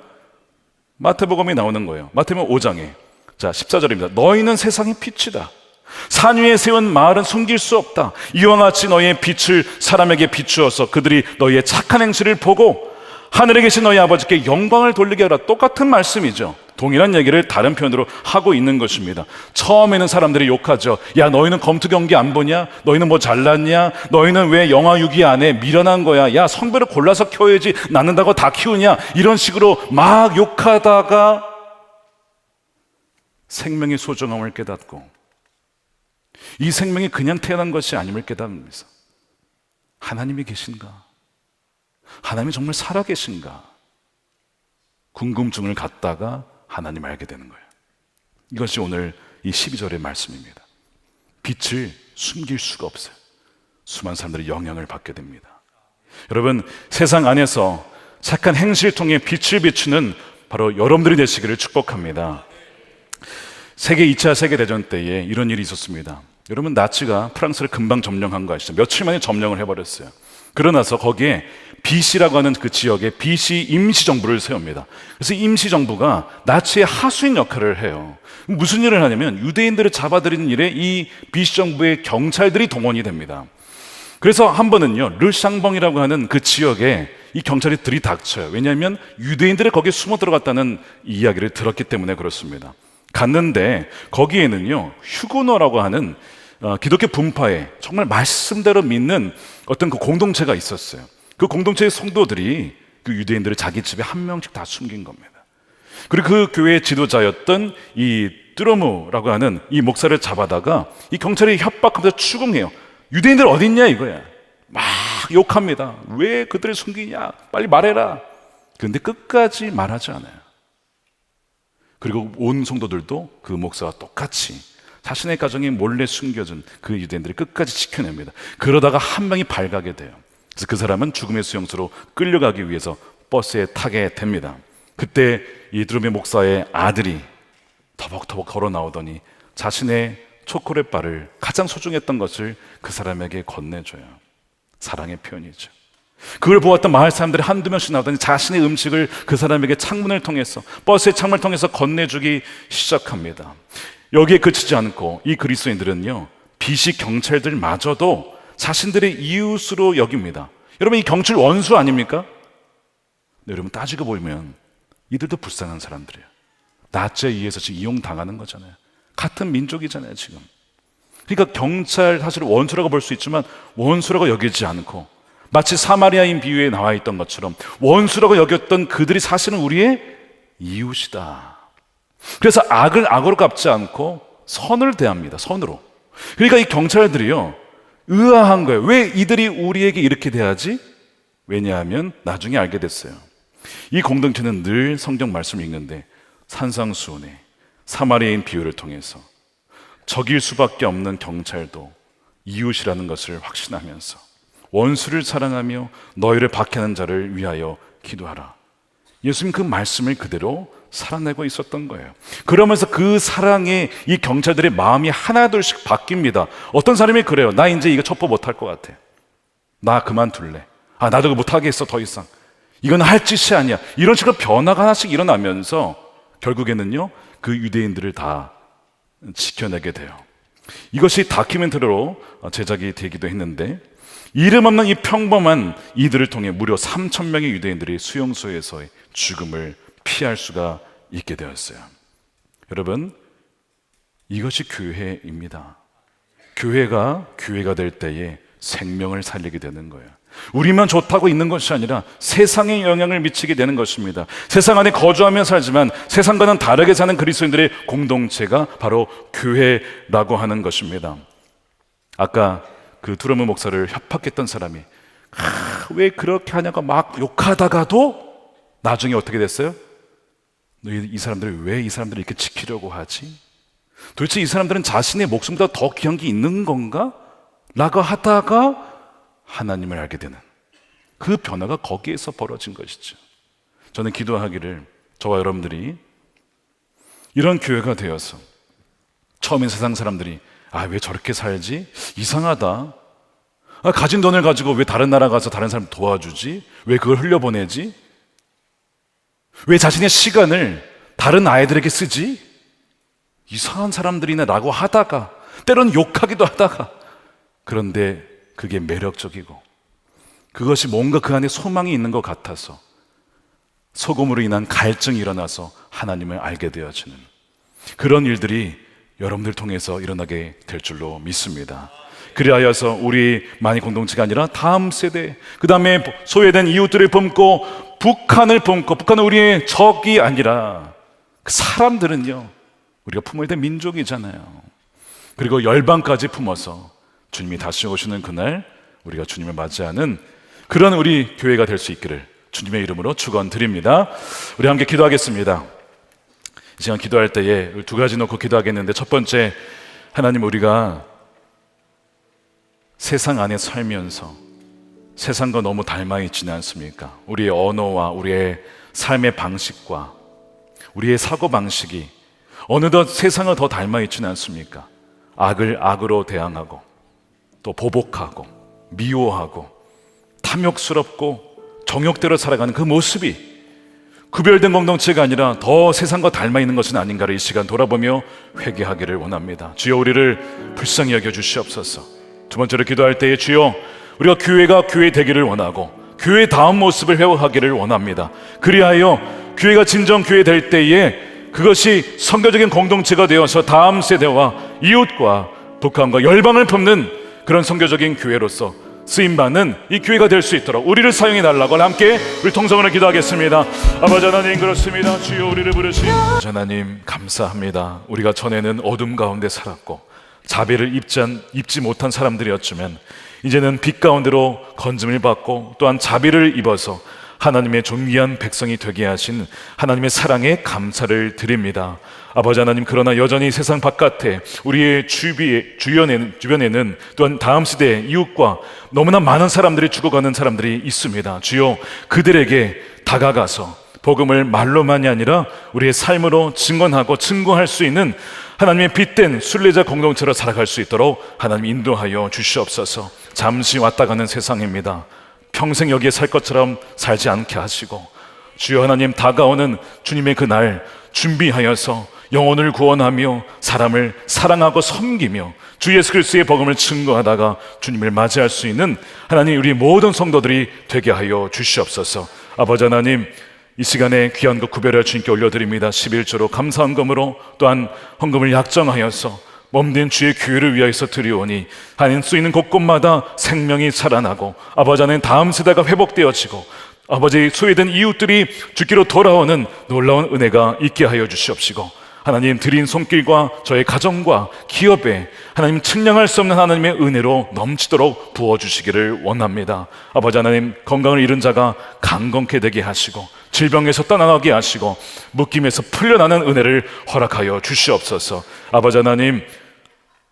마태복음에 나오는 거예요. 마태복음 5장에 자 14절입니다. 너희는 세상의 빛이다. 산 위에 세운 마을은 숨길 수 없다. 이와 같이 너희의 빛을 사람에게 비추어서 그들이 너희의 착한 행실을 보고 하늘에 계신 너희 아버지께 영광을 돌리게 하라. 똑같은 말씀이죠. 동일한 얘기를 다른 표현으로 하고 있는 것입니다. 처음에는 사람들이 욕하죠. 야, 너희는 검투 경기 안 보냐? 너희는 뭐 잘났냐? 너희는 왜 영화 6위 안 해? 미련한 거야. 야, 성별을 골라서 키워야지 낳는다고 다 키우냐? 이런 식으로 막 욕하다가 생명의 소중함을 깨닫고 이 생명이 그냥 태어난 것이 아님을 깨닫으면서 하나님이 계신가? 하나님이 정말 살아계신가? 궁금증을 갖다가 하나님 알게 되는 거예요. 이것이 오늘 이 12절의 말씀입니다. 빛을 숨길 수가 없어요. 수많은 사람들이 영향을 받게 됩니다. 여러분, 세상 안에서 착한 행실을 통해 빛을 비추는 바로 여러분들이 되시기를 축복합니다. 세계 2차 세계대전 때에 이런 일이 있었습니다. 여러분, 나치가 프랑스를 금방 점령한 거 아시죠? 며칠 만에 점령을 해버렸어요. 그러나서 거기에 비시라고 하는 그 지역에 비시 임시정부를 세웁니다. 그래서 임시정부가 나치의 하수인 역할을 해요. 무슨 일을 하냐면 유대인들을 잡아들이는 일에 이 비시정부의 경찰들이 동원이 됩니다. 그래서 한 번은요 르샹벙이라고 하는 그 지역에 이 경찰이 들이닥쳐요. 왜냐하면 유대인들이 거기에 숨어 들어갔다는 이야기를 들었기 때문에 그렇습니다. 갔는데 거기에는요 휴고노라고 하는 기독교 분파에 정말 말씀대로 믿는 어떤 그 공동체가 있었어요. 그 공동체의 성도들이 그 유대인들을 자기 집에 한 명씩 다 숨긴 겁니다. 그리고 그 교회의 지도자였던 이 뚜로무라고 하는 이 목사를 잡아다가 이 경찰이 협박하면서 추궁해요. 유대인들 어디 있냐 이거야. 막 욕합니다. 왜 그들을 숨기냐? 빨리 말해라. 그런데 끝까지 말하지 않아요. 그리고 온 성도들도 그 목사와 똑같이 자신의 가정에 몰래 숨겨진 그 유대인들을 끝까지 지켜냅니다. 그러다가 한 명이 발각이 돼요. 그래서 그 사람은 죽음의 수용소로 끌려가기 위해서 버스에 타게 됩니다. 그때 이 드루메 목사의 아들이 터벅터벅 걸어 나오더니 자신의 초콜릿 바를 가장 소중했던 것을 그 사람에게 건네줘요. 사랑의 표현이죠. 그걸 보았던 마을 사람들이 한두 명씩 나오더니 자신의 음식을 그 사람에게 창문을 통해서 버스의 창문을 통해서 건네주기 시작합니다. 여기에 그치지 않고 이 그리스도인들은요, 비시 경찰들마저도 자신들의 이웃으로 여깁니다. 여러분, 이 경찰 원수 아닙니까? 네, 여러분 따지고 보면 이들도 불쌍한 사람들이에요. 낯에 의해서 지금 이용당하는 거잖아요. 같은 민족이잖아요 지금. 그러니까 경찰 사실 원수라고 볼 수 있지만 원수라고 여기지 않고, 마치 사마리아인 비유에 나와 있던 것처럼 원수라고 여겼던 그들이 사실은 우리의 이웃이다. 그래서 악을 악으로 갚지 않고 선을 대합니다. 선으로. 그러니까 이 경찰들이요, 의아한 거예요. 왜 이들이 우리에게 이렇게 대하지? 왜냐하면 나중에 알게 됐어요. 이 공동체는 늘 성경 말씀을 읽는데 산상수훈의 사마리아인 비유를 통해서 적일 수밖에 없는 경찰도 이웃이라는 것을 확신하면서 원수를 사랑하며 너희를 박해하는 자를 위하여 기도하라. 예수님 그 말씀을 그대로 살아내고 있었던 거예요. 그러면서 그 사랑에 이 경찰들의 마음이 하나둘씩 바뀝니다. 어떤 사람이 그래요. 나 이제 이거 첩보 못할 것 같아. 나 그만둘래. 나도 그거 못하겠어 더 이상. 이건 할 짓이 아니야. 이런 식으로 변화가 하나씩 일어나면서 결국에는요, 그 유대인들을 다 지켜내게 돼요. 이것이 다큐멘터리로 제작이 되기도 했는데, 이름 없는 이 평범한 이들을 통해 무려 3,000명의 유대인들이 수용소에서의 죽음을 피할 수가 있게 되었어요. 여러분, 이것이 교회입니다. 교회가 될 때에 생명을 살리게 되는 거예요. 우리만 좋다고 있는 것이 아니라 세상에 영향을 미치게 되는 것입니다. 세상 안에 거주하며 살지만 세상과는 다르게 사는 그리스도인들의 공동체가 바로 교회라고 하는 것입니다. 아까 그 두러무 목사를 협박했던 사람이 왜 그렇게 하냐고 막 욕하다가도 나중에 어떻게 됐어요? 이 사람들이 왜 이 사람들을 이렇게 지키려고 하지? 도대체 이 사람들은 자신의 목숨보다 더 귀한 게 있는 건가? 라고 하다가 하나님을 알게 되는 그 변화가 거기에서 벌어진 것이죠. 저는 기도하기를 저와 여러분들이 이런 교회가 되어서 처음엔 세상 사람들이 왜 저렇게 살지? 이상하다. 가진 돈을 가지고 왜 다른 나라 가서 다른 사람 도와주지? 왜 그걸 흘려보내지? 왜 자신의 시간을 다른 아이들에게 쓰지? 이상한 사람들이네 라고 하다가, 때로는 욕하기도 하다가, 그런데 그게 매력적이고 그것이 뭔가 그 안에 소망이 있는 것 같아서 소금으로 인한 갈증이 일어나서 하나님을 알게 되어지는 그런 일들이 여러분들 통해서 일어나게 될 줄로 믿습니다. 그리하여서 우리만이 공동체가 아니라 다음 세대, 그 다음에 소외된 이웃들을 품고 북한을 품고, 북한은 우리의 적이 아니라 그 사람들은요, 우리가 품어야 될 민족이잖아요. 그리고 열방까지 품어서 주님이 다시 오시는 그날 우리가 주님을 맞이하는 그런 우리 교회가 될 수 있기를 주님의 이름으로 축원드립니다. 우리 함께 기도하겠습니다. 이 시간 기도할 때에 두 가지 놓고 기도하겠는데, 첫 번째, 하나님, 우리가 세상 안에 살면서 세상과 너무 닮아 있지는 않습니까? 우리의 언어와 우리의 삶의 방식과 우리의 사고방식이 어느덧 세상을 더 닮아 있지는 않습니까? 악을 악으로 대항하고 또 보복하고 미워하고 탐욕스럽고 정욕대로 살아가는 그 모습이 구별된 공동체가 아니라 더 세상과 닮아 있는 것은 아닌가를 이 시간 돌아보며 회개하기를 원합니다. 주여, 우리를 불쌍히 여겨 주시옵소서. 두 번째로 기도할 때에 주여, 우리가 교회가 교회 되기를 원하고 교회의 다음 모습을 회복하기를 원합니다. 그리하여 교회가 진정 교회 될 때에 그것이 선교적인 공동체가 되어서 다음 세대와 이웃과 북한과 열방을 품는 그런 선교적인 교회로서 쓰임받는 이 교회가 될 수 있도록 우리를 사용해 달라고 함께 우리 통성으로 기도하겠습니다. 아버지 하나님, 그렇습니다. 주여, 우리를 부르시니 하나님 감사합니다. 우리가 전에는 어둠 가운데 살았고 자비를 입지 못한 사람들이었지만 이제는 빛 가운데로 건짐을 받고 또한 자비를 입어서 하나님의 존귀한 백성이 되게 하신 하나님의 사랑에 감사를 드립니다. 아버지 하나님, 그러나 여전히 세상 바깥에 우리의 주변에는 또한 다음 세대의 이웃과 너무나 많은 사람들이 죽어가는 사람들이 있습니다. 주여, 그들에게 다가가서 복음을 말로만이 아니라 우리의 삶으로 증언하고 증거할 수 있는 하나님의 빛된 순례자 공동체로 살아갈 수 있도록 하나님 인도하여 주시옵소서. 잠시 왔다 가는 세상입니다. 평생 여기에 살 것처럼 살지 않게 하시고, 주여 하나님, 다가오는 주님의 그날 준비하여서 영혼을 구원하며 사람을 사랑하고 섬기며 주 예수 그리스도의 복음을 증거하다가 주님을 맞이할 수 있는 하나님 우리 모든 성도들이 되게 하여 주시옵소서. 아버지 하나님, 이 시간에 귀한 것 구별하여 주님께 올려드립니다. 11조로 감사헌금으로 또한 헌금을 약정하여서 몸된 주의 교회를 위하여서 드리오니 하나님 쓰이는 곳곳마다 생명이 살아나고 아버지 하나님 다음 세대가 회복되어지고 아버지 소외된 이웃들이 주께로 돌아오는 놀라운 은혜가 있게 하여 주시옵시고 하나님 드린 손길과 저의 가정과 기업에 하나님 측량할 수 없는 하나님의 은혜로 넘치도록 부어주시기를 원합니다. 아버지 하나님, 건강을 잃은 자가 강건케 되게 하시고 질병에서 떠나가게 하시고 묶임에서 풀려나는 은혜를 허락하여 주시옵소서. 아버지 하나님,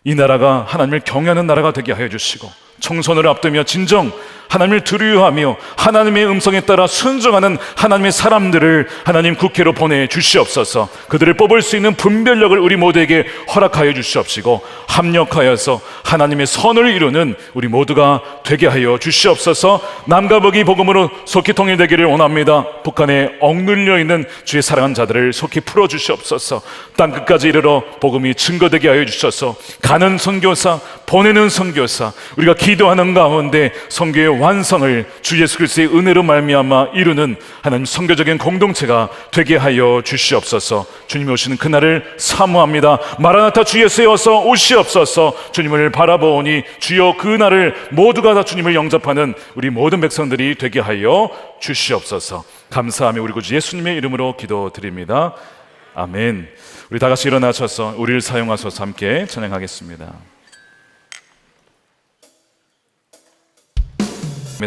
이 나라가 하나님을 경외하는 나라가 되게 하여 주시고 총선을 앞두며 진정 하나님을 두려워하며 하나님의 음성에 따라 순종하는 하나님의 사람들을 하나님 국회로 보내주시옵소서. 그들을 뽑을 수 있는 분별력을 우리 모두에게 허락하여 주시옵시고 합력하여서 하나님의 선을 이루는 우리 모두가 되게 하여 주시옵소서. 남과 북이 복음으로 속히 통일되기를 원합니다. 북한에 억눌려 있는 주의 사랑하는 자들을 속히 풀어주시옵소서. 땅끝까지 이르러 복음이 증거되게 하여 주셔서 가는 선교사, 보내는 선교사, 우리가 기도하는 가운데 선교의 완성을 주 예수 그리스도의 은혜로 말미암아 이루는 하나님 선교적인 공동체가 되게 하여 주시옵소서. 주님이 오시는 그날을 사모합니다. 마라나타 주 예수에 어서 오시옵소서. 주님을 바라보니 주여 그날을 모두가 다 주님을 영접하는 우리 모든 백성들이 되게 하여 주시옵소서. 감사하며 우리 구주 예수님의 이름으로 기도드립니다. 아멘. 우리 다 같이 일어나셔서 우리를 사용하셔서 함께 찬양하겠습니다.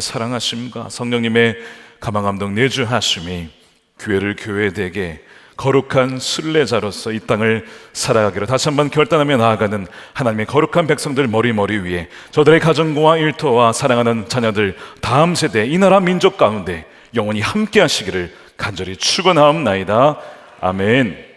사랑하심과 성령님의 가망감동 내주하심이 교회를 교회되게 거룩한 순례자로서 이 땅을 살아가기로 다시 한번 결단하며 나아가는 하나님의 거룩한 백성들 머리 위에 저들의 가정과 일터와 사랑하는 자녀들 다음 세대 이 나라 민족 가운데 영원히 함께 하시기를 간절히 축원하옵나이다. 아멘.